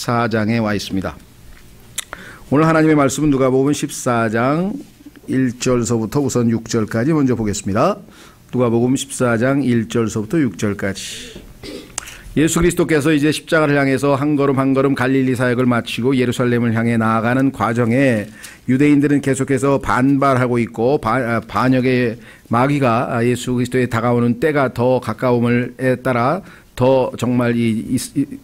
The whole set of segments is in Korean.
14장에 와 있습니다. 오늘 하나님의 말씀은 누가복음 14장 1절서부터 우선 6절까지 먼저 보겠습니다. 누가복음 14장 1절서부터 6절까지. 예수 그리스도께서 이제 십자가를 향해서 한 걸음 한 걸음 갈릴리 사역을 마치고 예루살렘을 향해 나아가는 과정에 유대인들은 계속해서 반발하고 있고 반역의 마귀가 예수 그리스도에 다가오는 때가 더 가까움에 따라 더 정말 이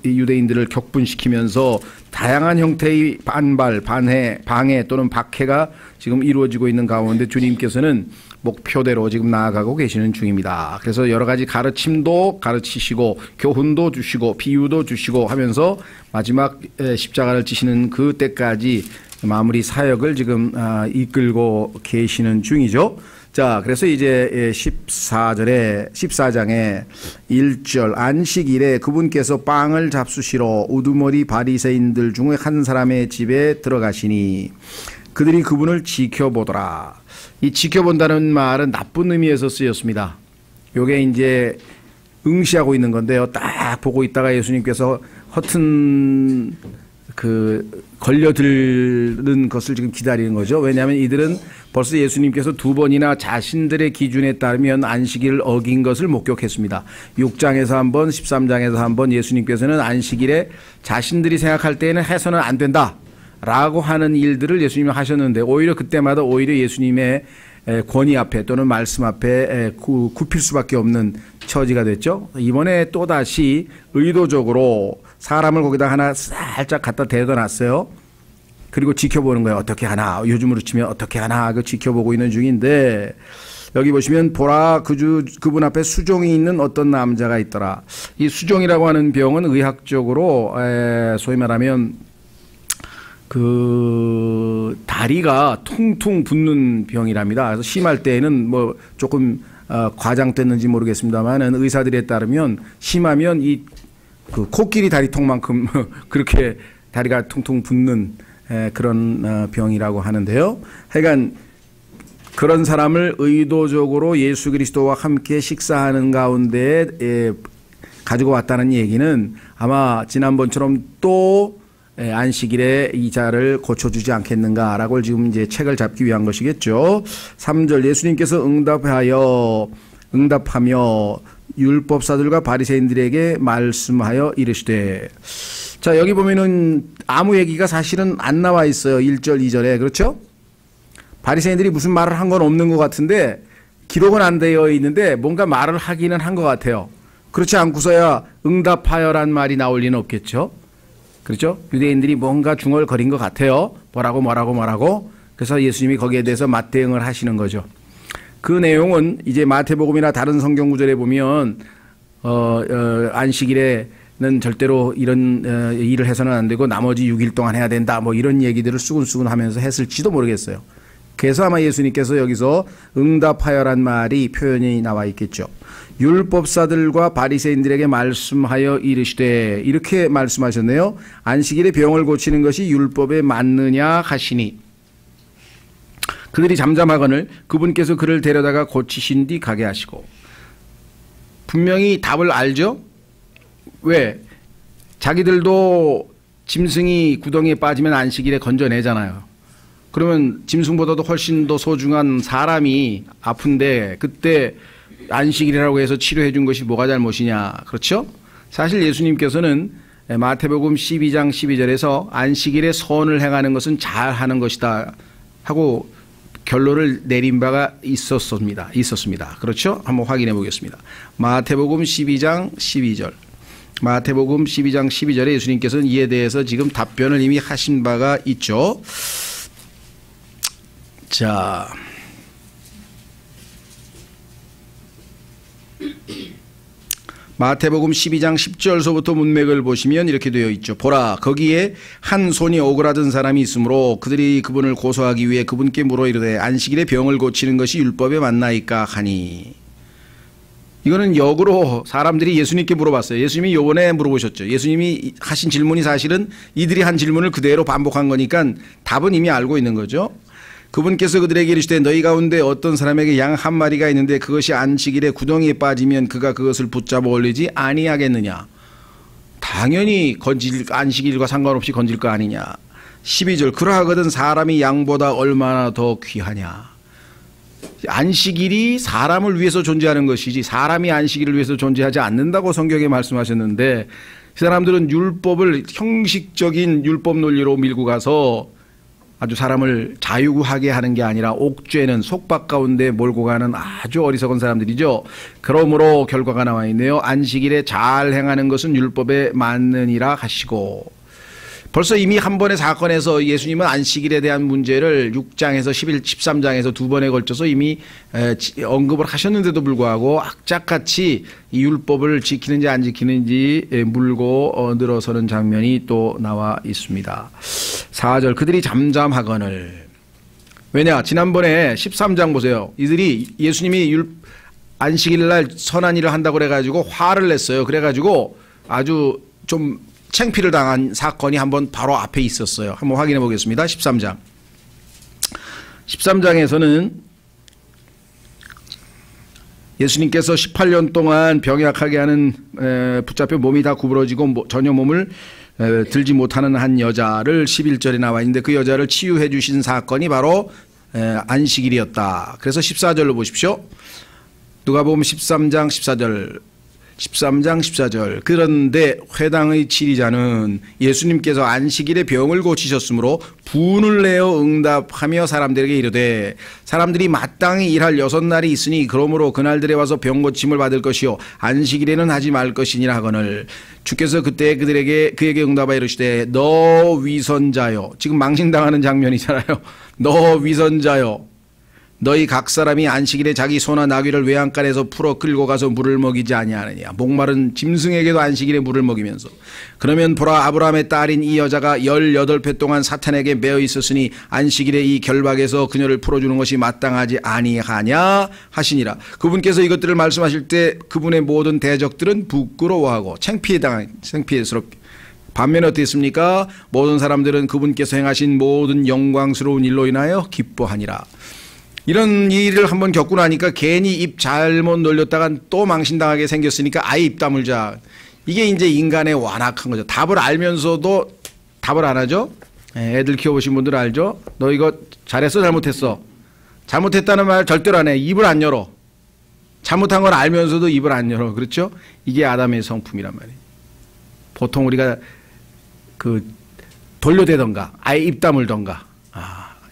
유대인들을 격분시키면서 다양한 형태의 반발, 방해 또는 박해가 지금 이루어지고 있는 가운데 주님께서는 목표대로 지금 나아가고 계시는 중입니다. 그래서 여러 가지 가르침도 가르치시고 교훈도 주시고 비유도 주시고 하면서 마지막 십자가를 지시는 그 때까지 마무리 사역을 지금 이끌고 계시는 중이죠. 자, 그래서 이제 14장에 1절 안식일에 그분께서 빵을 잡수시러 우두머리 바리새인들 중에 한 사람의 집에 들어가시니 그들이 그분을 지켜보더라. 이 지켜본다는 말은 나쁜 의미에서 쓰였습니다. 요게 이제 응시하고 있는 건데요. 딱 보고 있다가 예수님께서 허튼 걸려드는 것을 지금 기다리는 거죠. 왜냐하면 이들은 벌써 예수님께서 두 번이나 자신들의 기준에 따르면 안식일을 어긴 것을 목격했습니다. 6장에서 한 번, 13장에서 한 번 예수님께서는 안식일에 자신들이 생각할 때에는 해서는 안 된다 라고 하는 일들을 예수님이 하셨는데 오히려 그때마다 오히려 예수님의 권위 앞에 또는 말씀 앞에 굽힐 수밖에 없는 처지가 됐죠. 이번에 또다시 의도적으로 사람을 거기다 하나 살짝 갖다 대다 놨어요. 그리고 지켜보는 거예요. 어떻게 하나, 요즘으로 치면 어떻게 하나 지켜보고 있는 중인데 여기 보시면 보라 그분 앞에 수종이 있는 어떤 남자가 있더라. 이 수종이라고 하는 병은 의학적으로 소위 말하면 다리가 퉁퉁 붓는 병이랍니다. 그래서 심할 때에는 뭐 조금 과장됐는지 모르겠습니다만은 의사들에 따르면 심하면 코끼리 다리통만큼 그렇게 다리가 퉁퉁 붓는 그런 병이라고 하는데요. 하여간 그런 사람을 의도적으로 예수 그리스도와 함께 식사하는 가운데 가지고 왔다는 얘기는 아마 지난번처럼 또 안식일에 이 자를 고쳐주지 않겠는가라고 지금 이제 책을 잡기 위한 것이겠죠. 3절 예수님께서 응답하며 율법사들과 바리새인들에게 말씀하여 이르시되. 자, 여기 보면은 아무 얘기가 사실은 안 나와 있어요. 1절 2절에. 그렇죠? 바리새인들이 무슨 말을 한 건 없는 것 같은데 기록은 안 되어 있는데 뭔가 말을 하기는 한 것 같아요. 그렇지 않고서야 응답하여란 말이 나올 리는 없겠죠. 그렇죠? 유대인들이 뭔가 중얼거린 것 같아요. 뭐라고. 그래서 예수님이 거기에 대해서 맞대응을 하시는 거죠. 그 내용은 이제 마태복음이나 다른 성경 구절에 보면 안식일에는 절대로 이런 일을 해서는 안 되고 나머지 6일 동안 해야 된다. 뭐 이런 얘기들을 수근수근 하면서 했을지도 모르겠어요. 그래서 아마 예수님께서 여기서 응답하여란 말이 표현이 나와 있겠죠. 율법사들과 바리새인들에게 말씀하여 이르시되 이렇게 말씀하셨네요. 안식일에 병을 고치는 것이 율법에 맞느냐 하시니 그들이 잠잠하거늘 그분께서 그를 데려다가 고치신 뒤 가게 하시고. 분명히 답을 알죠. 왜? 자기들도 짐승이 구덩이에 빠지면 안식일에 건져내잖아요. 그러면 짐승보다도 훨씬 더 소중한 사람이 아픈데 그때 안식일이라고 해서 치료해 준 것이 뭐가 잘못이냐. 그렇죠? 사실 예수님께서는 마태복음 12장 12절에서 안식일에 선을 행하는 것은 잘하는 것이다 하고 결론을 내린 바가 있었습니다. 그렇죠? 한번 확인해 보겠습니다. 마태복음 12장 12절. 마태복음 12장 12절에 예수님께서는 이에 대해서 지금 답변을 이미 하신 바가 있죠. 자, 마태복음 12장 10절서부터 문맥을 보시면 이렇게 되어 있죠. 보라, 거기에 한 손이 오그라든 사람이 있으므로 그들이 그분을 고소하기 위해 그분께 물어 이르되 안식일에 병을 고치는 것이 율법에 맞나이까 하니. 이거는 역으로 사람들이 예수님께 물어봤어요. 예수님이 요번에 물어보셨죠. 예수님이 하신 질문이 사실은 이들이 한 질문을 그대로 반복한 거니까 답은 이미 알고 있는 거죠. 그분께서 그들에게 이르시되 너희 가운데 어떤 사람에게 양 한 마리가 있는데 그것이 안식일에 구덩이에 빠지면 그가 그것을 붙잡아 올리지 아니하겠느냐. 당연히 안식일과 상관없이 건질 거 아니냐. 12절 그러하거든 사람이 양보다 얼마나 더 귀하냐. 안식일이 사람을 위해서 존재하는 것이지 사람이 안식일을 위해서 존재하지 않는다고 성경에 말씀하셨는데, 이 사람들은 율법을 형식적인 율법 논리로 밀고 가서 아주 사람을 자유하게 하는 게 아니라 옥죄는 속박 가운데 몰고 가는 아주 어리석은 사람들이죠. 그러므로 결과가 나와 있네요. 안식일에 잘 행하는 것은 율법에 맞느니라 하시고. 벌써 이미 한 번의 사건에서 예수님은 안식일에 대한 문제를 6장에서 13장에서 두 번에 걸쳐서 이미 언급을 하셨는데도 불구하고 악착같이 이 율법을 지키는지 안 지키는지 물고 늘어서는 장면이 또 나와 있습니다. 4절 그들이 잠잠하거늘. 왜냐, 지난번에 13장 보세요. 이들이 예수님이 안식일 날 선한 일을 한다고 그래가지고 화를 냈어요. 그래가지고 아주 좀 창피를 당한 사건이 한번 바로 앞에 있었어요. 한번 확인해 보겠습니다. 13장. 13장에서는 예수님께서 18년 동안 병약하게 하는 붙잡혀 몸이 다 구부러지고 전혀 몸을 들지 못하는 한 여자를 11절에 나와 있는데, 그 여자를 치유해 주신 사건이 바로 안식일이었다. 그래서 14절로 보십시오. 누가복음 13장 14절. 13장 14절 그런데 회당의 지리자는 예수님께서 안식일에 병을 고치셨으므로 분을 내어 응답하며 사람들에게 이르되, 사람들이 마땅히 일할 6날이 있으니 그러므로 그날들에 와서 병 고침을 받을 것이요 안식일에는 하지 말 것이니라 하거늘. 주께서 그때 그에게 응답하여 이르시되 너 위선자요. 지금 망신당하는 장면이잖아요. 너 위선자요. 너희 각 사람이 안식일에 자기 소나 나귀를 외양간에서 풀어 끌고 가서 물을 먹이지 아니하느냐. 목마른 짐승에게도 안식일에 물을 먹이면서. 그러면 보라, 아브라함의 딸인 이 여자가 18배 동안 사탄에게 매어 있었으니 안식일에 이 결박에서 그녀를 풀어주는 것이 마땅하지 아니하냐 하시니라. 그분께서 이것들을 말씀하실 때 그분의 모든 대적들은 부끄러워하고 창피해스럽게. 반면에 어떻습니까? 모든 사람들은 그분께서 행하신 모든 영광스러운 일로 인하여 기뻐하니라. 이런 일을 한번 겪고 나니까 괜히 입 잘못 놀렸다간 또 망신당하게 생겼으니까 아예 입 다물자. 이게 이제 인간의 완악한 거죠. 답을 알면서도 답을 안 하죠. 애들 키워보신 분들 알죠. 너 이거 잘했어 잘못했어. 잘못했다는 말 절대로 안 해. 입을 안 열어. 잘못한 걸 알면서도 입을 안 열어. 그렇죠. 이게 아담의 성품이란 말이에요. 보통 우리가 돌려대던가 아예 입 다물던가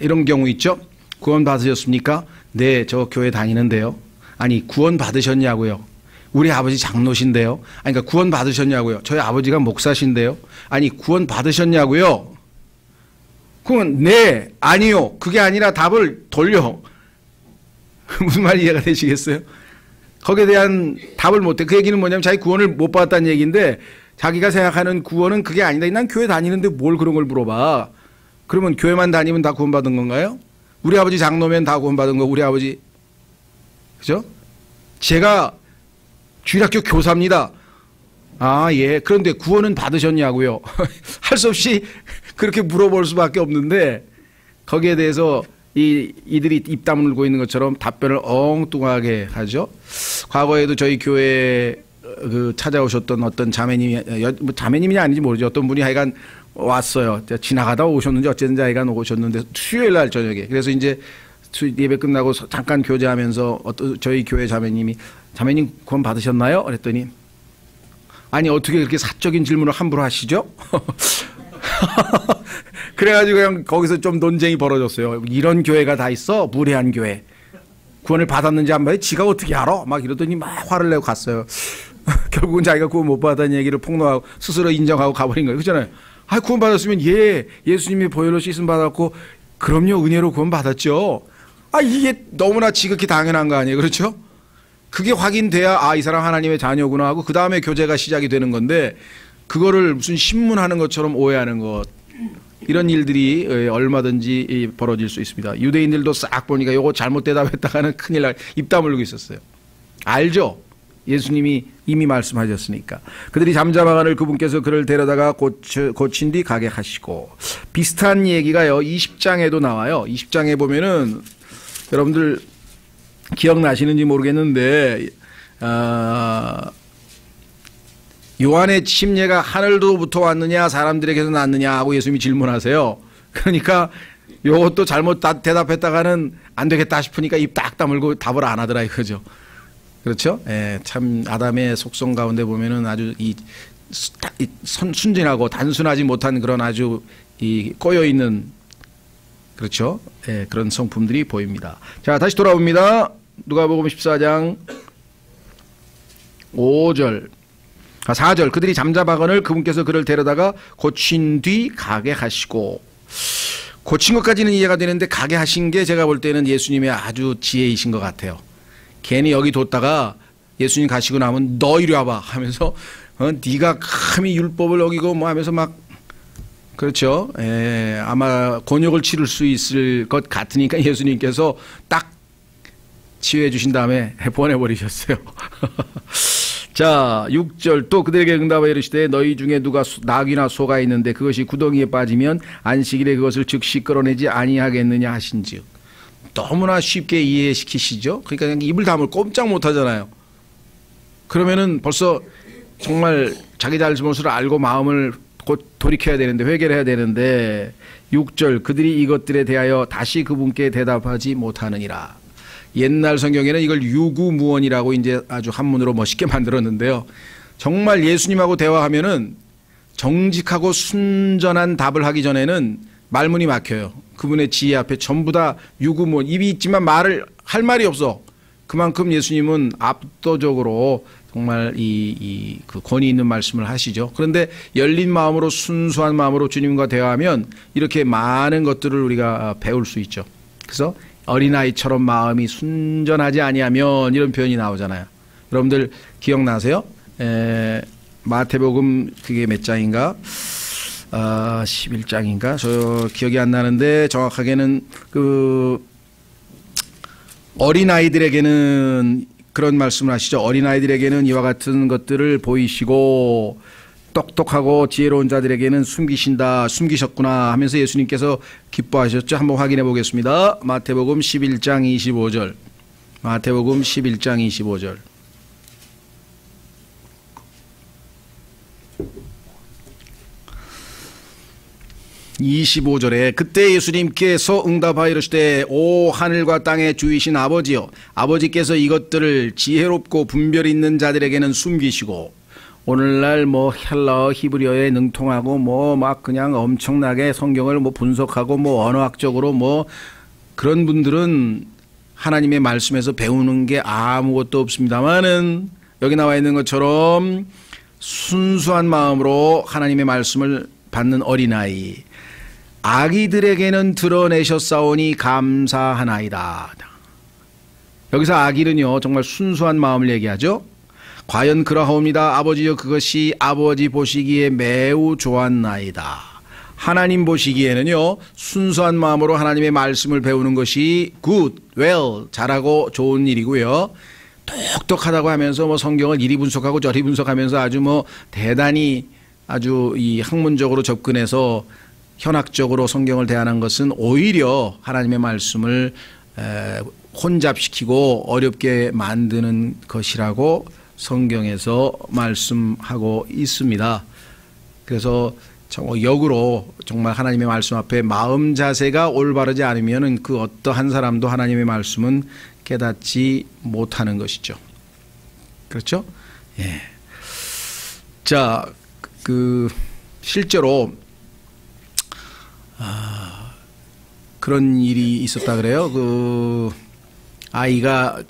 이런 경우 있죠. 구원 받으셨습니까? 네, 저 교회 다니는데요. 아니, 구원 받으셨냐고요? 우리 아버지 장로신데요. 아니, 그러니까 구원 받으셨냐고요? 저희 아버지가 목사신데요. 아니, 구원 받으셨냐고요? 그러면 네, 아니요. 그게 아니라 답을 돌려. 무슨 말이 이해가 되시겠어요? 거기에 대한 답을 못해. 그 얘기는 뭐냐면 자기 구원을 못 받았다는 얘기인데, 자기가 생각하는 구원은 그게 아니다. 난 교회 다니는데 뭘 그런 걸 물어봐. 그러면 교회만 다니면 다 구원받은 건가요? 우리 아버지 장로면 다 구원받은 거. 우리 아버지, 그죠? 제가 주일학교 교사입니다. 아, 예. 그런데 구원은 받으셨냐고요? 할 수 없이 그렇게 물어볼 수밖에 없는데, 거기에 대해서 이들이 입 다물고 있는 것처럼 답변을 엉뚱하게 하죠. 과거에도 저희 교회에 찾아오셨던 어떤 자매님이 아닌지 모르죠. 어떤 분이 하여간 왔어요. 지나가다 오셨는지 어쨌든지 하여간 오셨는데 수요일 날 저녁에. 그래서 이제 예배 끝나고 잠깐 교제하면서 저희 교회 자매님 구원 받으셨나요? 그랬더니 아니 어떻게 그렇게 사적인 질문을 함부로 하시죠? 그래가지고 그냥 거기서 좀 논쟁이 벌어졌어요. 이런 교회가 다 있어? 무례한 교회. 구원을 받았는지 안 받았는지 지가 어떻게 알아? 막 이러더니 막 화를 내고 갔어요. 결국은 자기가 구원 못 받았다는 얘기를 폭로하고 스스로 인정하고 가버린 거예요. 그렇잖아요. 아, 구원 받았으면 예수님이 보혈로 씻음 받았고 그럼요 은혜로 구원 받았죠. 아, 이게 너무나 지극히 당연한 거 아니에요. 그렇죠? 그게 확인돼야 아, 이 사람 하나님의 자녀구나 하고 그 다음에 교제가 시작이 되는 건데 그거를 무슨 신문하는 것처럼 오해하는 것, 이런 일들이 얼마든지 벌어질 수 있습니다. 유대인들도 싹 보니까 요거 잘못 대답했다가는 큰일 날 입 다물고 있었어요. 알죠? 예수님이 이미 말씀하셨으니까. 그들이 잠잠하거늘 그분께서 그를 데려다가 고친 뒤 가게 하시고. 비슷한 얘기가요 20장에도 나와요. 20장에 보면은 여러분들 기억나시는지 모르겠는데 요한의 침례가 하늘로부터 왔느냐 사람들에게서 났느냐 하고 예수님이 질문하세요. 그러니까 요것도 잘못 대답했다가는 안 되겠다 싶으니까 입 딱 다물고 답을 안 하더라 이거죠. 그렇죠? 예, 참 아담의 속성 가운데 보면은 아주 순진하고 단순하지 못한 그런 아주 꼬여 있는, 그렇죠? 예, 그런 성품들이 보입니다. 자, 다시 돌아옵니다. 누가복음 14장 5절. 4절. 그들이 잠자바거늘 그분께서 그를 데려다가 고친 뒤 가게 하시고. 고친 것까지는 이해가 되는데 가게 하신 게 제가 볼 때는 예수님의 아주 지혜이신 것 같아요. 괜히 여기 뒀다가 예수님 가시고 나면 너 이리 와봐 하면서 네가 감히 율법을 어기고 뭐 하면서 막, 그렇죠. 아마 곤욕을 치를 수 있을 것 같으니까 예수님께서 딱 치유해 주신 다음에 보내버리셨어요. 자, 6절. 또 그들에게 응답하여 이르시되 너희 중에 누가 낙이나 소가 있는데 그것이 구덩이에 빠지면 안식일에 그것을 즉시 끌어내지 아니하겠느냐 하신즉. 너무나 쉽게 이해시키시죠. 그러니까 그냥 입을 다물 꼼짝 못하잖아요. 그러면은 벌써 정말 자기 잘못을 알고 마음을 곧 돌이켜야 되는데, 회개를 해야 되는데, 6절. 그들이 이것들에 대하여 다시 그분께 대답하지 못하느니라. 옛날 성경에는 이걸 유구무원이라고 이제 아주 한문으로 멋있게 만들었는데요. 정말 예수님하고 대화하면은 정직하고 순전한 답을 하기 전에는 말문이 막혀요. 그분의 지혜 앞에 전부 다 유구무원, 입이 있지만 말을 할 말이 없어. 그만큼 예수님은 압도적으로 정말 그 권위 있는 말씀을 하시죠. 그런데 열린 마음으로, 순수한 마음으로 주님과 대화하면 이렇게 많은 것들을 우리가 배울 수 있죠. 그래서 어린아이처럼 마음이 순전하지 아니하면 이런 표현이 나오잖아요. 여러분들 기억나세요? 마태복음 그게 몇 장인가? 11장인가? 저 기억이 안 나는데 정확하게는 그 어린아이들에게는 그런 말씀을 하시죠. 어린아이들에게는 이와 같은 것들을 보이시고 똑똑하고 지혜로운 자들에게는 숨기셨구나 하면서 예수님께서 기뻐하셨죠. 한번 확인해 보겠습니다. 마태복음 11장 25절. 마태복음 11장 25절. (25절에) 그때 예수님께서 응답하여 이르시되 오 하늘과 땅의 주이신 아버지여, 아버지께서 이것들을 지혜롭고 분별 있는 자들에게는 숨기시고, 오늘날 뭐 헬라어 히브리어에 능통하고 뭐 막 그냥 엄청나게 성경을 뭐 분석하고 뭐 언어학적으로 뭐 그런 분들은 하나님의 말씀에서 배우는 게 아무것도 없습니다만은, 여기 나와 있는 것처럼 순수한 마음으로 하나님의 말씀을 받는 어린아이, 아기들에게는 드러내셨사오니 감사하나이다. 여기서 아기는요 정말 순수한 마음을 얘기하죠. 과연 그러하옵니다. 아버지여, 그것이 아버지 보시기에 매우 좋았나이다. 하나님 보시기에는요 순수한 마음으로 하나님의 말씀을 배우는 것이 good, well, 잘하고 좋은 일이고요. 똑똑하다고 하면서 뭐 성경을 이리 분석하고 저리 분석하면서 아주 뭐 대단히 아주 이 학문적으로 접근해서 현학적으로 성경을 대하는 것은 오히려 하나님의 말씀을 혼잡시키고 어렵게 만드는 것이라고 성경에서 말씀하고 있습니다. 그래서 역으로 정말 하나님의 말씀 앞에 마음 자세가 올바르지 않으면 그 어떠한 사람도 하나님의 말씀은 깨닫지 못하는 것이죠. 그렇죠? 예. 자, 실제로 그런 일이 있었다 그래요. 아이가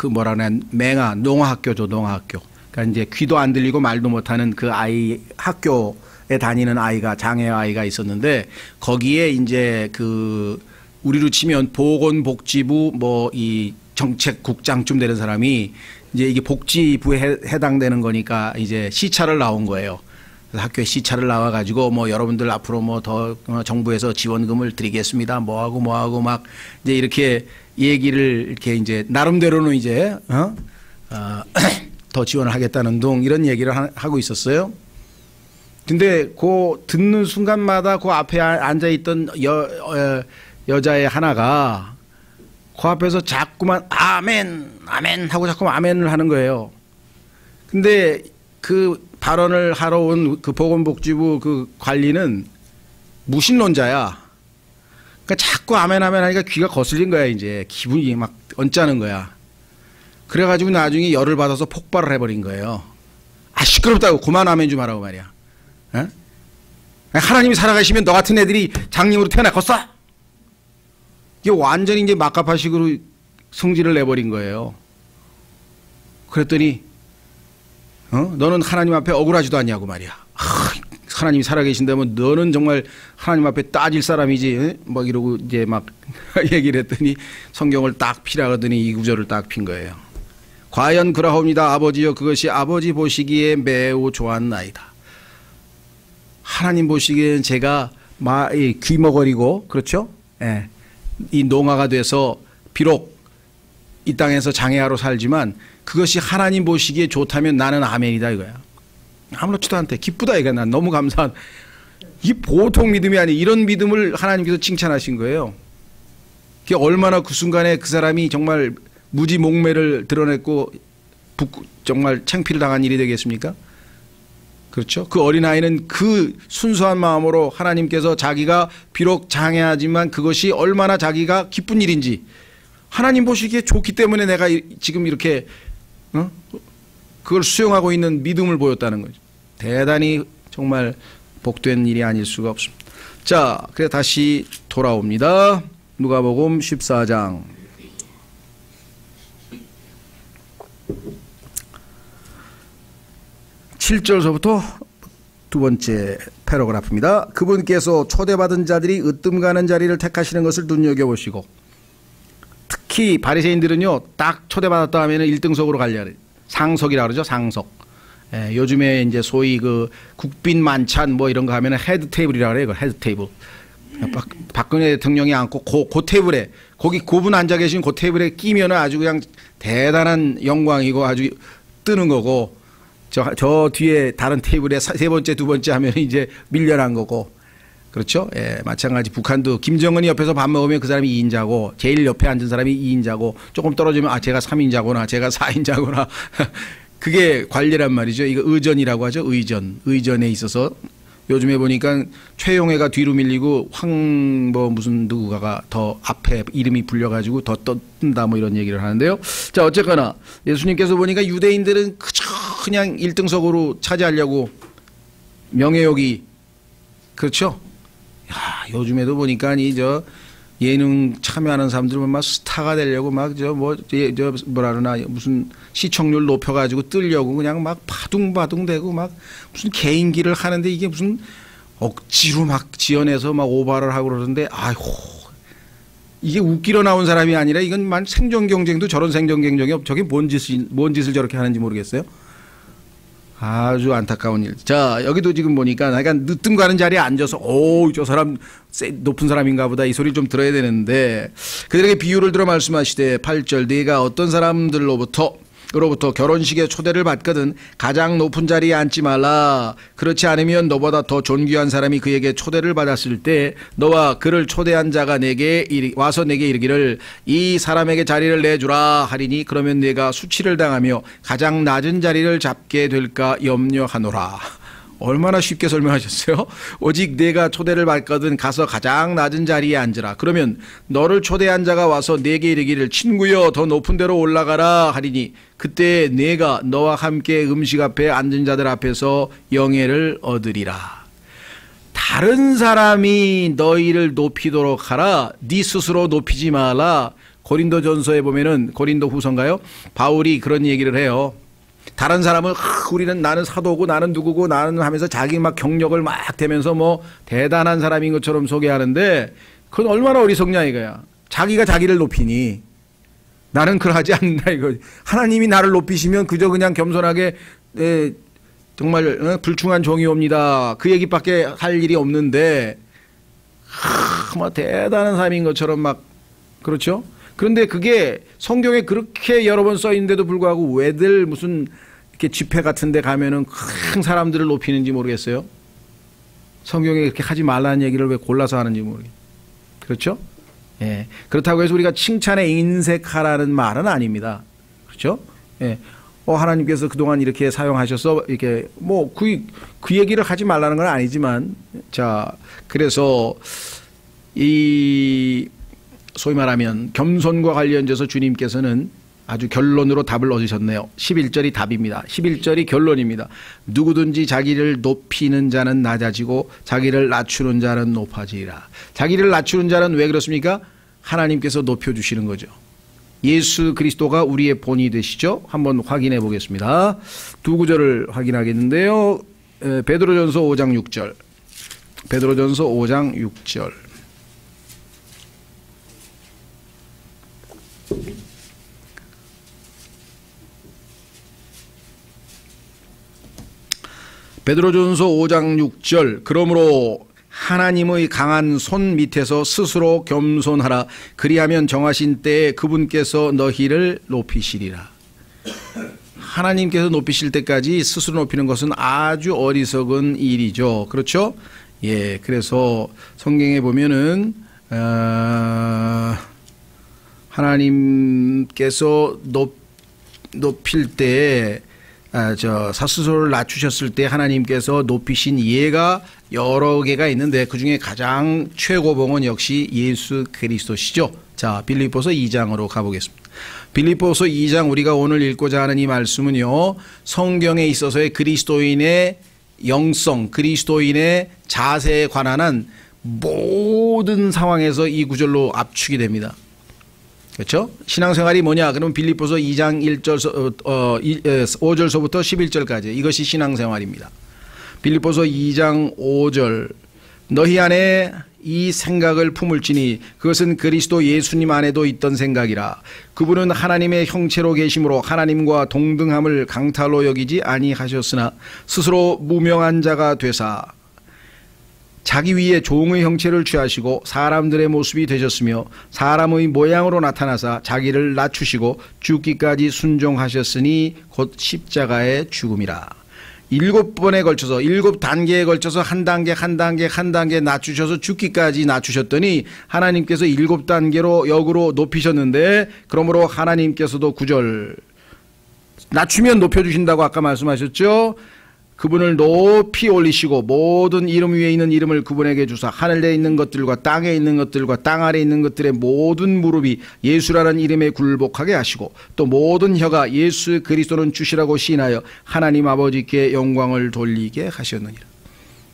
농아학교죠, 농아학교. 그러니까 이제 귀도 안 들리고 말도 못하는 그 아이, 학교에 다니는 아이가, 장애 아이가 있었는데, 거기에 이제 우리로 치면 보건복지부 이 정책국장쯤 되는 사람이 이제 이게 복지부에 해당되는 거니까 이제 시차를 나온 거예요. 그래서 학교에 시차를 나와가지고 뭐 여러분들 앞으로 뭐 더 정부에서 지원금을 드리겠습니다. 뭐하고 막 이제 이렇게 얘기를 이렇게 이제 나름대로는 이제 더 지원을 하겠다는 둥 이런 얘기를 하고 있었어요. 근데 그 듣는 순간마다 그 앞에 앉아있던 여자의 하나가 그 앞에서 자꾸만 아멘 아멘 하고 자꾸만 아멘을 하는 거예요. 근데 그 발언을 하러 온 그 보건복지부 그 관리는 무신론자야. 그러니까 자꾸 아멘 아멘 하니까 귀가 거슬린 거야. 이제 기분이 막 언짢은 거야. 그래가지고 나중에 열을 받아서 폭발을 해버린 거예요. 아, 시끄럽다고 그만 아멘 좀 하라고 말이야. 에? 하나님이 살아가시면 너 같은 애들이 장님으로 태어났겠어? 이게 완전히 이제 막가파식으로 성질을 내버린 거예요. 그랬더니 너는 하나님 앞에 억울하지도 않냐고 말이야. 하나님이 살아계신다면 너는 정말 하나님 앞에 따질 사람이지. 막 이러고 이제 막 얘기를 했더니 성경을 딱 피라더니 이 구절을 딱 핀 거예요. 과연 그러하옵니다. 아버지여 그것이 아버지 보시기에 매우 좋았나이다. 하나님 보시기에는 제가 귀머거리고 그렇죠? 예. 이 농아가 돼서 비록 이 땅에서 장애하로 살지만 그것이 하나님 보시기에 좋다면 나는 아멘이다 이거야. 아무렇지도 않대. 기쁘다 이거. 난 너무 감사한. 이 보통 믿음이 아니 이런 믿음을 하나님께서 칭찬하신 거예요. 그게 얼마나 그 순간에 그 사람이 정말 무지 목매를 드러냈고 정말 창피를 당한 일이 되겠습니까? 그렇죠? 그 어린아이는 그 순수한 마음으로 하나님께서 자기가 비록 장애하지만 그것이 얼마나 자기가 기쁜 일인지 하나님 보시기에 좋기 때문에 내가 지금 이렇게 그걸 수용하고 있는 믿음을 보였다는 거죠. 대단히 정말 복된 일이 아닐 수가 없습니다. 자, 그래 다시 돌아옵니다. 누가복음 14장 7절서부터 두 번째 패러그래프입니다. 그분께서 초대받은 자들이 으뜸 가는 자리를 택하시는 것을 눈여겨보시고 특히 바리새인들은요 딱 초대받았다 하면 1등석으로 가려 그래요. 상석이라 그러죠. 상석. 예, 요즘에 이제 소위 그 국빈 만찬 뭐 이런 거 하면 헤드 테이블이라 그래요. 헤드 테이블. 박근혜 대통령이 앉고 그 테이블에 거기 그분 앉아 계신 그 테이블에 끼면은 아주 그냥 대단한 영광이고 아주 뜨는 거고 저 뒤에 다른 테이블에 세 번째 두 번째 하면 이제 밀려난 거고 그렇죠? 예, 마찬가지 북한도 김정은이 옆에서 밥 먹으면 그 사람이 2인자고 제일 옆에 앉은 사람이 2인자고 조금 떨어지면 아 제가 3인자구나 제가 4인자구나 그게 관리란 말이죠. 이거 의전이라고 하죠. 의전에 있어서 요즘에 보니까 최용해가 뒤로 밀리고 뭐 무슨 누구가 더 앞에 이름이 불려가지고 더 뜬다 뭐 이런 얘기를 하는데요. 자 어쨌거나 예수님께서 보니까 유대인들은 그냥 1등석으로 차지하려고 명예욕이 그렇죠. 야, 요즘에도 보니까 예능 참여하는 사람들은 막 스타가 되려고 막 뭐라 그러나 무슨 시청률 높여가지고 뜨려고 그냥 막 바둥바둥 대고 막 무슨 개인기를 하는데 이게 무슨 억지로 막 지어내서 막 오바를 하고 그러는데 아이고 이게 웃기러 나온 사람이 아니라 이건 만 생존 경쟁도 저런 생존 경쟁이 저게 뭔 짓을 저렇게 하는지 모르겠어요. 아주 안타까운 일. 자, 여기도 지금 보니까 약간 늦뜸 가는 자리에 앉아서 오, 저 사람 높은 사람인가 보다 이 소리 좀 들어야 되는데 그들에게 비유를 들어 말씀하시되 8절 네가 어떤 사람들로부터 결혼식에 초대를 받거든 가장 높은 자리에 앉지 말라. 그렇지 않으면 너보다 더 존귀한 사람이 그에게 초대를 받았을 때 너와 그를 초대한 자가 와서 내게 이르기를 이 사람에게 자리를 내주라 하리니 그러면 네가 수치를 당하며 가장 낮은 자리를 잡게 될까 염려하노라. 얼마나 쉽게 설명하셨어요? 오직 내가 초대를 받거든 가서 가장 낮은 자리에 앉으라. 그러면 너를 초대한 자가 와서 내게 이르기를 친구여 더 높은 데로 올라가라 하리니 그때 내가 너와 함께 음식 앞에 앉은 자들 앞에서 영예를 얻으리라. 다른 사람이 너희를 높이도록 하라. 네 스스로 높이지 마라. 고린도전서에 보면은 고린도후서인가요? 바울이 그런 얘기를 해요. 다른 사람은 나는 사도고 나는 누구고 나는 하면서 자기 막 경력을 막 대면서 뭐 대단한 사람인 것처럼 소개하는데 그건 얼마나 어리석냐 이거야. 자기가 자기를 높이니 나는 그러하지 않는다 이거. 하나님이 나를 높이시면 그저 그냥 겸손하게 정말 불충한 종이옵니다. 그 얘기밖에 할 일이 없는데 뭐 대단한 사람인 것처럼 막 그렇죠? 그런데 그게 성경에 그렇게 여러 번 써 있는데도 불구하고 왜들 무슨 이렇게 집회 같은 데 가면은 큰 사람들을 높이는지 모르겠어요. 성경에 그렇게 하지 말라는 얘기를 왜 골라서 하는지 모르겠어요. 그렇죠? 예. 그렇다고 해서 우리가 칭찬에 인색하라는 말은 아닙니다. 그렇죠? 예. 하나님께서 그동안 이렇게 사용하셔서 이렇게 뭐 그 얘기를 하지 말라는 건 아니지만, 자, 그래서 이 소위 말하면 겸손과 관련돼서 주님께서는 아주 결론으로 답을 얻으셨네요. 11절이 답입니다. 11절이 결론입니다. 누구든지 자기를 높이는 자는 낮아지고 자기를 낮추는 자는 높아지리라. 자기를 낮추는 자는 왜 그렇습니까? 하나님께서 높여주시는 거죠. 예수 그리스도가 우리의 본이 되시죠. 한번 확인해 보겠습니다. 두 구절을 확인하겠는데요. 베드로전서 5장 6절. 베드로전서 5장 6절. 베드로전서 5장 6절. 그러므로 하나님의 강한 손 밑에서 스스로 겸손하라. 그리하면 정하신 때에 그분께서 너희를 높이시리라. 하나님께서 높이실 때까지 스스로 높이는 것은 아주 어리석은 일이죠. 그렇죠? 예, 그래서 성경에 보면은 하나님께서 높일 때 스스로를 낮추셨을 때 하나님께서 높이신 예가 여러 개가 있는데 그중에 가장 최고봉은 역시 예수 그리스도시죠. 자, 빌립보서 2장으로 가보겠습니다. 빌립보서 2장 우리가 오늘 읽고자 하는 이 말씀은요, 성경에 있어서의 그리스도인의 영성, 그리스도인의 자세에 관한 모든 상황에서 이 구절로 압축이 됩니다. 그렇죠? 신앙생활이 뭐냐? 그러면 빌립보서 2장 5절서부터 11절까지 이것이 신앙생활입니다. 빌립보서 2장 5절. 너희 안에 이 생각을 품을지니 그것은 그리스도 예수님 안에도 있던 생각이라. 그분은 하나님의 형체로 계심으로 하나님과 동등함을 강탈로 여기지 아니하셨으나 스스로 무명한 자가 되사 자기 위에 종의 형체를 취하시고 사람들의 모습이 되셨으며 사람의 모양으로 나타나사 자기를 낮추시고 죽기까지 순종하셨으니 곧 십자가의 죽음이라. 7번에 걸쳐서 7단계에 걸쳐서 한 단계 낮추셔서 죽기까지 낮추셨더니 하나님께서 7단계로 역으로 높이셨는데, 그러므로 하나님께서도 9절 낮추면 높여주신다고 아까 말씀하셨죠. 그분을 높이 올리시고 모든 이름 위에 있는 이름을 그분에게 주사 하늘에 있는 것들과 땅에 있는 것들과 땅 아래에 있는 것들의 모든 무릎이 예수라는 이름에 굴복하게 하시고 또 모든 혀가 예수 그리스도는 주시라고 시인하여 하나님 아버지께 영광을 돌리게 하셨느니라.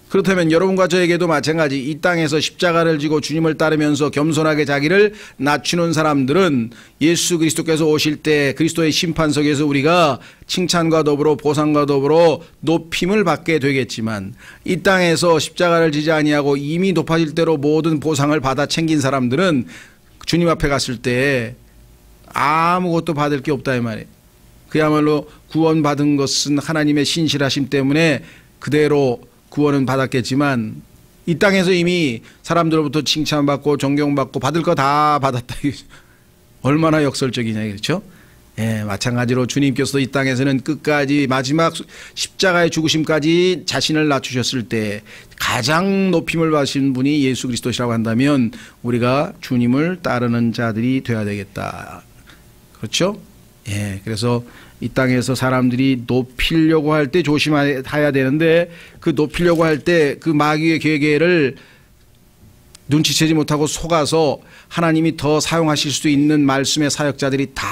그렇다면 여러분과 저에게도 마찬가지 이 땅에서 십자가를 지고 주님을 따르면서 겸손하게 자기를 낮추는 사람들은 예수 그리스도께서 오실 때 그리스도의 심판석에서 우리가 칭찬과 더불어 보상과 더불어 높임을 받게 되겠지만, 이 땅에서 십자가를 지지 아니하고 이미 높아질 대로 모든 보상을 받아 챙긴 사람들은 주님 앞에 갔을 때 아무것도 받을 게 없다 이 말이에요. 그야말로 구원받은 것은 하나님의 신실하심 때문에 그대로 구원은 받았겠지만 이 땅에서 이미 사람들로부터 칭찬받고 존경받고 받을 거 다 받았다. 얼마나 역설적이냐, 그렇죠? 예, 마찬가지로 주님께서도 이 땅에서는 끝까지 마지막 십자가의 죽으심까지 자신을 낮추셨을 때 가장 높임을 받으신 분이 예수 그리스도시라고 한다면 우리가 주님을 따르는 자들이 되어야 되겠다. 그렇죠? 예, 그래서 이 땅에서 사람들이 높이려고 할 때 조심해야 되는데, 그 높이려고 할 때 그 마귀의 계계를 눈치채지 못하고 속아서 하나님이 더 사용하실 수 있는 말씀의 사역자들이 다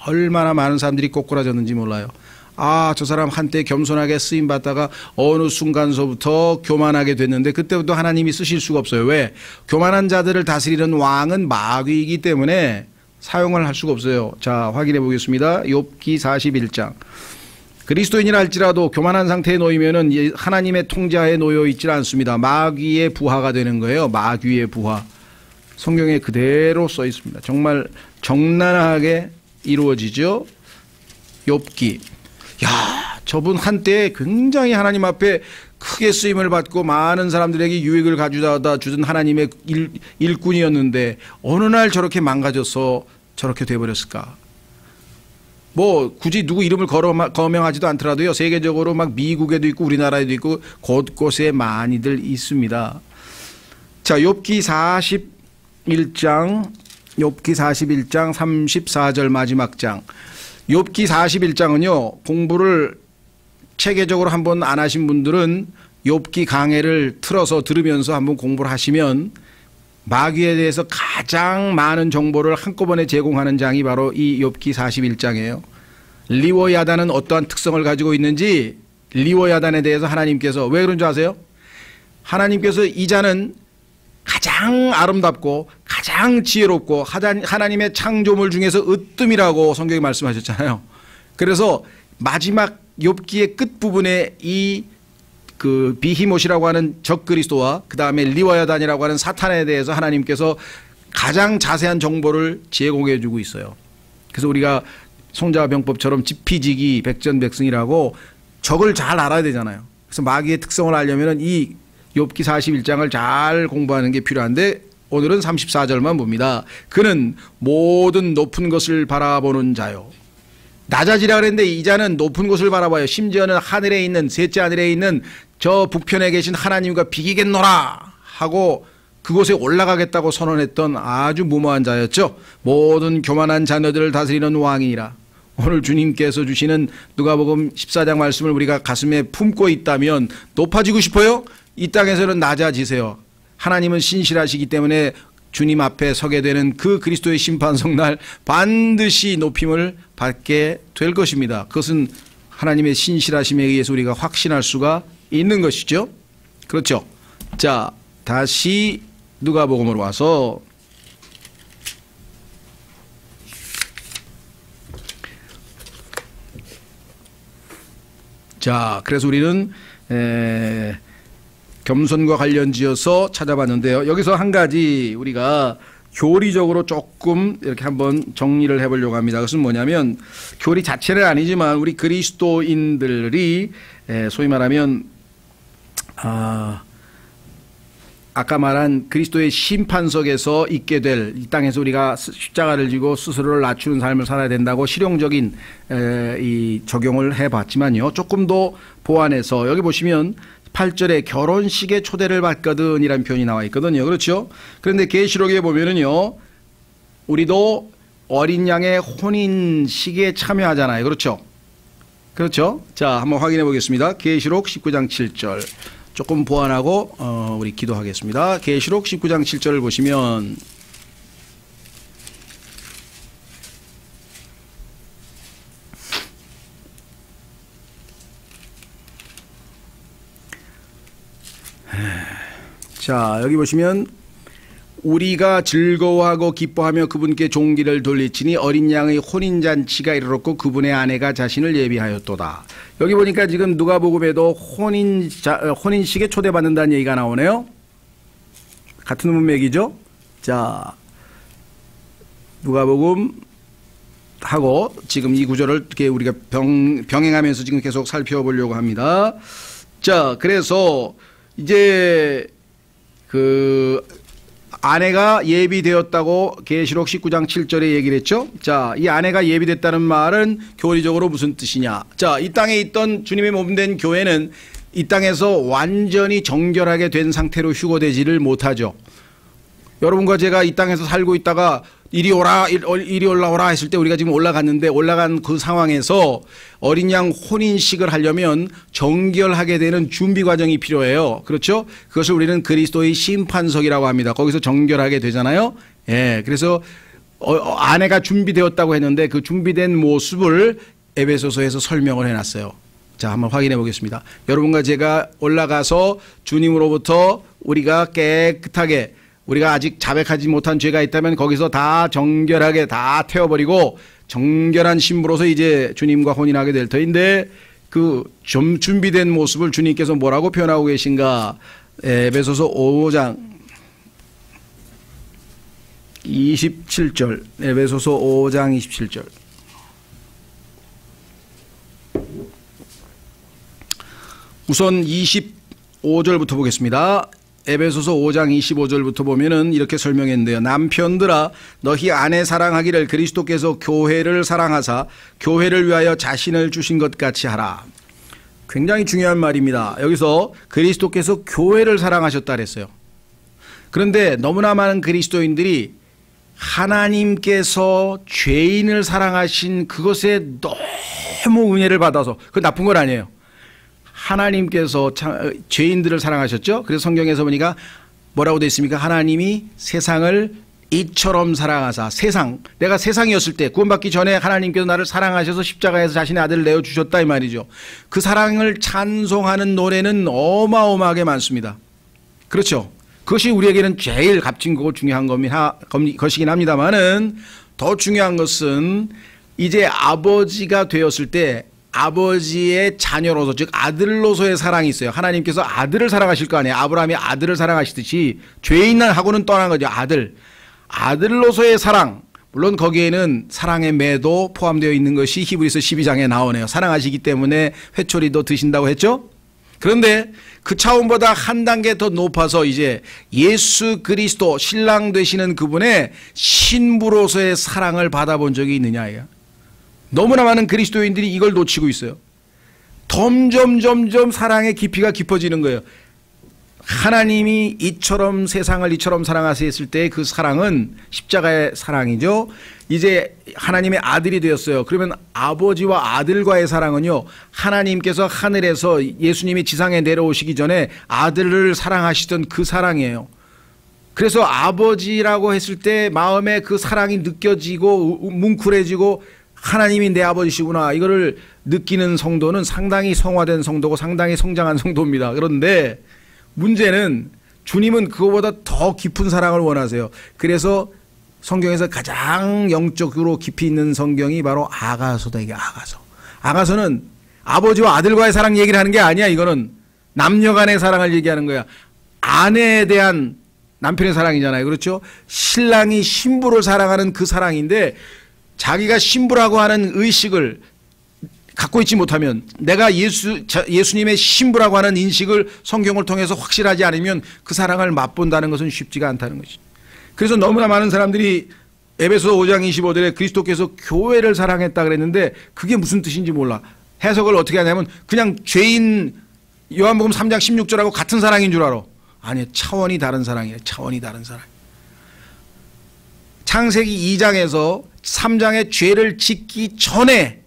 얼마나 많은 사람들이 꼬꾸라졌는지 몰라요. 아, 저 사람 한때 겸손하게 쓰임받다가 어느 순간서부터 교만하게 됐는데 그때부터 하나님이 쓰실 수가 없어요. 왜? 교만한 자들을 다스리는 왕은 마귀이기 때문에 사용을 할 수가 없어요. 자, 확인해 보겠습니다. 욥기 41장. 그리스도인이라 할지라도 교만한 상태에 놓이면은 하나님의 통제하에 놓여 있질 않습니다. 마귀의 부하가 되는 거예요. 마귀의 부하. 성경에 그대로 써 있습니다. 정말 정난하게 이루어지죠. 욥기. 야, 저분 한때 굉장히 하나님 앞에 크게 쓰임을 받고 많은 사람들에게 유익을 가져다 주던 하나님의 일꾼이었는데 어느 날 저렇게 망가져서 저렇게 돼버렸을까? 뭐 굳이 누구 이름을 거명하지도 않더라도요, 세계적으로 막 미국에도 있고 우리나라에도 있고 곳곳에 많이들 있습니다. 자, 욥기 41장 34절 마지막 장. 욥기 41장은요, 공부를 체계적으로 한번 안 하신 분들은 욥기 강해를 틀어서 들으면서 한번 공부를 하시면 마귀에 대해서 가장 많은 정보를 한꺼번에 제공하는 장이 바로 이 욥기 41장이에요. 리워야단은 어떠한 특성을 가지고 있는지, 리워야단에 대해서 하나님께서 왜 그런 줄 아세요? 하나님께서 이 자는 가장 아름답고 가장 지혜롭고 하나님의 창조물 중에서 으뜸이라고 성경에 말씀하셨잖아요. 그래서 마지막 욥기의 끝부분에 이 그 비히못이라고 하는 적그리스도와 그 다음에 리워야단이라고 하는 사탄에 대해서 하나님께서 가장 자세한 정보를 제공해 주고 있어요. 그래서 우리가 송자병법처럼 지피지기 백전백승이라고 적을 잘 알아야 되잖아요. 그래서 마귀의 특성을 알려면 이 욥기 41장을 잘 공부하는 게 필요한데, 오늘은 34절만 봅니다. 그는 모든 높은 것을 바라보는 자요. 낮아지라 그랬는데 이 자는 높은 곳을 바라봐요. 심지어는 하늘에 있는, 셋째 하늘에 있는 저 북편에 계신 하나님과 비기겠노라 하고 그곳에 올라가겠다고 선언했던 아주 무모한 자였죠. 모든 교만한 자녀들을 다스리는 왕이니라. 오늘 주님께서 주시는 누가복음 14장 말씀을 우리가 가슴에 품고 있다면 높아지고 싶어요? 이 땅에서는 낮아지세요. 하나님은 신실하시기 때문에 주님 앞에 서게 되는 그 그리스도의 심판석 날 반드시 높임을 받게 될 것입니다. 그것은 하나님의 신실하심에 의해서 우리가 확신할 수가 있는 것이죠. 그렇죠. 자, 다시 누가복음으로 와서 자, 그래서 우리는 겸손과 관련지어서 찾아봤는데요. 여기서 한 가지 우리가 교리적으로 조금 이렇게 한번 정리를 해보려고 합니다. 그것은 뭐냐면, 교리 자체는 아니지만 우리 그리스도인들이 소위 말하면 아까 말한 그리스도의 심판석에서 있게 될, 이 땅에서 우리가 십자가를 지고 스스로를 낮추는 삶을 살아야 된다고 실용적인 이 적용을 해봤지만요, 조금 더 보완해서 여기 보시면 8절에 결혼식에 초대를 받거든 이라는 표현이 나와 있거든요. 그렇죠? 그런데 계시록에 보면은요, 우리도 어린 양의 혼인식에 참여하잖아요. 그렇죠? 그렇죠? 자, 한번 확인해 보겠습니다. 계시록 19장 7절 조금 보완하고 우리 기도하겠습니다. 계시록 19장 7절을 보시면 자, 여기 보시면 우리가 즐거워하고 기뻐하며 그분께 종기를 돌리치니 어린 양의 혼인잔치가 이르렀고 그분의 아내가 자신을 예비하였도다. 여기 보니까 지금 누가복음에도 혼인식에 초대받는다는 얘기가 나오네요. 같은 문맥이죠. 자, 누가복음 하고 지금 이 구절을 이렇게 우리가 병행하면서 지금 계속 살펴보려고 합니다. 자, 그래서 이제 그 아내가 예비되었다고 계시록 19장 7절에 얘기를 했죠. 자, 이 아내가 예비됐다는 말은 교리적으로 무슨 뜻이냐. 자, 이 땅에 있던 주님의 몸된 교회는 이 땅에서 완전히 정결하게 된 상태로 휴거되지를 못하죠. 여러분과 제가 이 땅에서 살고 있다가 이리 올라오라 했을 때 우리가 지금 올라갔는데, 올라간 그 상황에서 어린 양 혼인식을 하려면 정결하게 되는 준비 과정이 필요해요. 그렇죠? 그것을 우리는 그리스도의 심판석이라고 합니다. 거기서 정결하게 되잖아요. 예, 그래서 아내가 준비되었다고 했는데 그 준비된 모습을 에베소서에서 설명을 해놨어요. 자, 한번 확인해 보겠습니다. 여러분과 제가 올라가서 주님으로부터 우리가 깨끗하게, 우리가 아직 자백하지 못한 죄가 있다면 거기서 다 정결하게 다 태워버리고 정결한 신부로서 이제 주님과 혼인하게 될 터인데, 그 좀 준비된 모습을 주님께서 뭐라고 표현하고 계신가. 에베소서 5장 27절, 에베소서 5장 27절. 우선 25절부터 보겠습니다. 에베소서 5장 25절부터 보면은 이렇게 설명했는데요. 남편들아, 너희 아내 사랑하기를 그리스도께서 교회를 사랑하사 교회를 위하여 자신을 주신 것 같이 하라. 굉장히 중요한 말입니다. 여기서 그리스도께서 교회를 사랑하셨다 그랬어요. 그런데 너무나 많은 그리스도인들이 하나님께서 죄인을 사랑하신 그것에 너무 은혜를 받아서, 그건 나쁜 건 아니에요. 하나님께서 죄인들을 사랑하셨죠. 그래서 성경에서 보니까 뭐라고 되어 있습니까? 하나님이 세상을 이처럼 사랑하사, 내가 세상이었을 때 구원받기 전에 하나님께서 나를 사랑하셔서 십자가에서 자신의 아들을 내어주셨다 이 말이죠. 그 사랑을 찬송하는 노래는 어마어마하게 많습니다. 그렇죠. 그것이 우리에게는 제일 값진 거고 중요한 것이긴 합니다만은, 더 중요한 것은 이제 아버지가 되었을 때 아버지의 자녀로서, 즉 아들로서의 사랑이 있어요. 하나님께서 아들을 사랑하실 거 아니에요. 아브라함이 아들을 사랑하시듯이 죄인하고는 떠난 거죠. 아들로서의 사랑, 물론 거기에는 사랑의 매도 포함되어 있는 것이 히브리서 12장에 나오네요. 사랑하시기 때문에 회초리도 드신다고 했죠. 그런데 그 차원보다 한 단계 더 높아서 이제 예수 그리스도 신랑 되시는 그분의 신부로서의 사랑을 받아본 적이 있느냐예요. 너무나 많은 그리스도인들이 이걸 놓치고 있어요. 점점 사랑의 깊이가 깊어지는 거예요. 하나님이 이처럼 세상을 이처럼 사랑하셨을 때 그 사랑은 십자가의 사랑이죠. 이제 하나님의 아들이 되었어요. 그러면 아버지와 아들과의 사랑은요, 하나님께서 하늘에서 예수님이 지상에 내려오시기 전에 아들을 사랑하시던 그 사랑이에요. 그래서 아버지라고 했을 때 마음에 그 사랑이 느껴지고 뭉클해지고, 하나님이 내 아버지시구나, 이거를 느끼는 성도는 상당히 성화된 성도고 상당히 성장한 성도입니다. 그런데 문제는 주님은 그거보다 더 깊은 사랑을 원하세요. 그래서 성경에서 가장 영적으로 깊이 있는 성경이 바로 아가서다. 이게 아가서는 아버지와 아들과의 사랑 얘기를 하는 게 아니야. 이거는 남녀 간의 사랑을 얘기하는 거야. 아내에 대한 남편의 사랑이잖아요. 그렇죠? 신랑이 신부를 사랑하는 그 사랑인데, 자기가 신부라고 하는 의식을 갖고 있지 못하면, 내가 예수님의 신부라고 하는 인식을 성경을 통해서 확실하지 않으면 그 사랑을 맛본다는 것은 쉽지가 않다는 것이죠. 그래서 너무나 많은 사람들이 에베소 5장 25절에 그리스도께서 교회를 사랑했다 그랬는데 그게 무슨 뜻인지 몰라. 해석을 어떻게 하냐면 그냥 죄인 요한복음 3장 16절하고 같은 사랑인 줄 알아. 아니요, 차원이 다른 사랑이에요. 차원이 다른 사랑. 창세기 2장에서 3장의 죄를 짓기 전에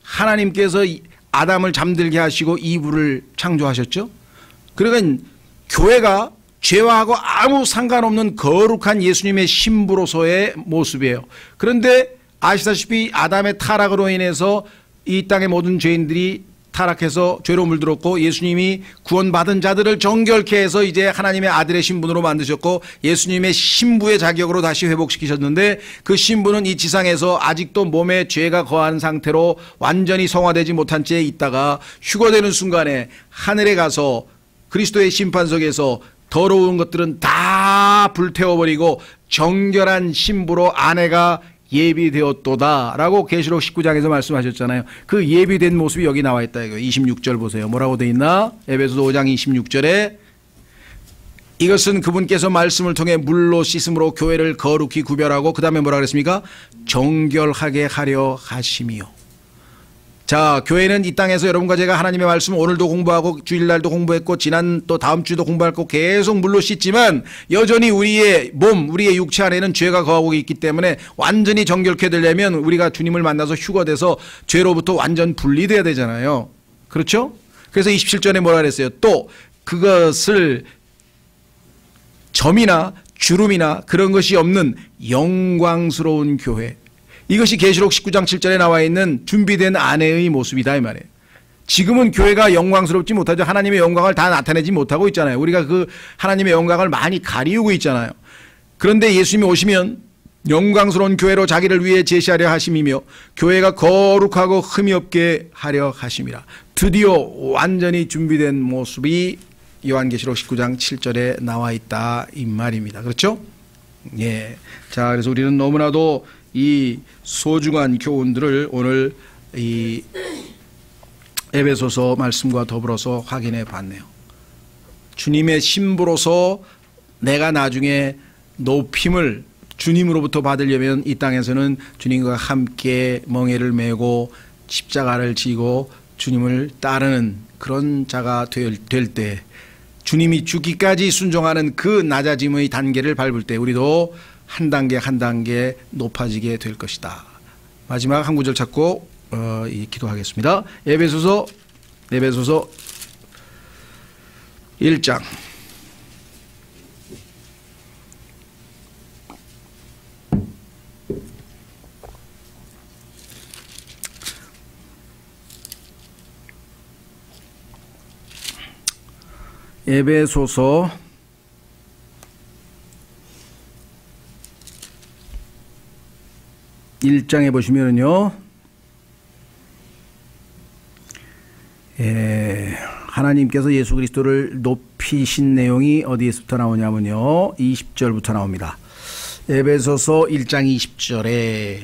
하나님께서 아담을 잠들게 하시고 이브를 창조하셨죠. 그러니까 교회가 죄와하고 아무 상관없는 거룩한 예수님의 신부로서의 모습이에요. 그런데 아시다시피 아담의 타락으로 인해서 이 땅의 모든 죄인들이 타락해서 죄로 물들었고, 예수님이 구원받은 자들을 정결케 해서 이제 하나님의 아들의 신분으로 만드셨고, 예수님의 신부의 자격으로 다시 회복시키셨는데, 그 신부는 이 지상에서 아직도 몸에 죄가 거한 상태로 완전히 성화되지 못한 채 있다가 휴거되는 순간에 하늘에 가서 그리스도의 심판석에서 더러운 것들은 다 불태워버리고 정결한 신부로 아내가 예비되었도다 라고 계시록 19장에서 말씀하셨잖아요. 그 예비된 모습이 여기 나와 있다. 이거 26절 보세요. 뭐라고 돼 있나? 에베소서 5장 26절에 이것은 그분께서 말씀을 통해 물로 씻음으로 교회를 거룩히 구별하고, 그 다음에 뭐라 그랬습니까? 정결하게 하려 하심이요. 자, 교회는 이 땅에서 여러분과 제가 하나님의 말씀 오늘도 공부하고 주일날도 공부했고 지난 또 다음 주도 공부할 거 계속 물로 씻지만, 여전히 우리의 몸, 우리의 육체 안에는 죄가 거하고 있기 때문에 완전히 정결케 되려면 우리가 주님을 만나서 휴거돼서 죄로부터 완전 분리돼야 되잖아요. 그렇죠? 그래서 27절에 뭐라 그랬어요? 또 그것을 점이나 주름이나 그런 것이 없는 영광스러운 교회, 이것이 계시록 19장 7절에 나와 있는 준비된 아내의 모습이다 이 말이에요. 지금은 교회가 영광스럽지 못하죠. 하나님의 영광을 다 나타내지 못하고 있잖아요. 우리가 그 하나님의 영광을 많이 가리우고 있잖아요. 그런데 예수님이 오시면 영광스러운 교회로 자기를 위해 제시하려 하심이며 교회가 거룩하고 흠이 없게 하려 하심이라. 드디어 완전히 준비된 모습이 요한계시록 19장 7절에 나와 있다 이 말입니다. 그렇죠? 예. 자, 그래서 우리는 너무나도 이 소중한 교훈들을 오늘 이 에베소서 말씀과 더불어서 확인해 봤네요. 주님의 신부로서 내가 나중에 높임을 주님으로부터 받으려면 이 땅에서는 주님과 함께 멍에를 메고 십자가를 지고 주님을 따르는 그런 자가 될 때, 주님이 죽기까지 순종하는 그 낮아짐의 단계를 밟을 때 우리도 한 단계 한 단계 높아지게 될 것이다. 마지막 한 구절 찾고 기도하겠습니다. 에베소서 1장 에베소서 1장에 보시면은요, 하나님께서 예수 그리스도를 높이신 내용이 어디에서부터 나오냐면요, 20절부터 나옵니다. 에베소서 1장 20절에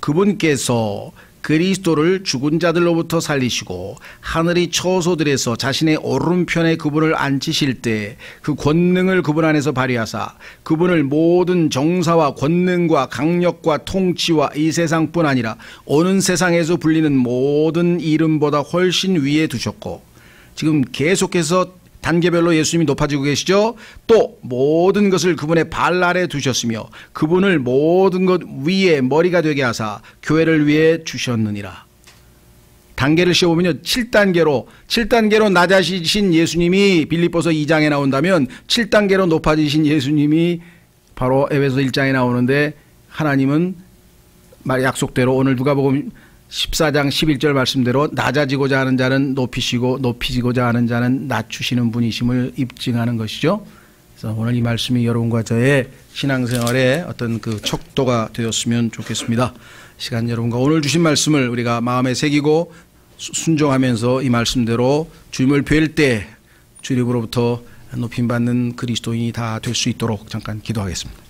그분께서 그리스도를 죽은 자들로부터 살리시고 하늘의 처소들에서 자신의 오른편에 그분을 앉히실 때 그 권능을 그분 안에서 발휘하사 그분을 모든 정사와 권능과 강력과 통치와 이 세상뿐 아니라 오는 세상에서 불리는 모든 이름보다 훨씬 위에 두셨고, 지금 계속해서 단계별로 예수님이 높아지고 계시죠. 또 모든 것을 그분의 발 아래 두셨으며 그분을 모든 것 위에 머리가 되게 하사 교회를 위해 주셨느니라. 단계를 씌워보면요, 7단계로 낮아지신 예수님이 빌립보서 2장에 나온다면 7단계로 높아지신 예수님이 바로 에베소 1장에 나오는데, 하나님은 말 약속대로 오늘 누가복음 14장 11절 말씀대로 낮아지고자 하는 자는 높이시고 높이지고자 하는 자는 낮추시는 분이심을 입증하는 것이죠. 그래서 오늘 이 말씀이 여러분과 저의 신앙생활에 어떤 그 척도가 되었으면 좋겠습니다. 시간 여러분과 오늘 주신 말씀을 우리가 마음에 새기고 순종하면서 이 말씀대로 주님을 뵐 때 주님으로부터 높임받는 그리스도인이 다 될 수 있도록 잠깐 기도하겠습니다.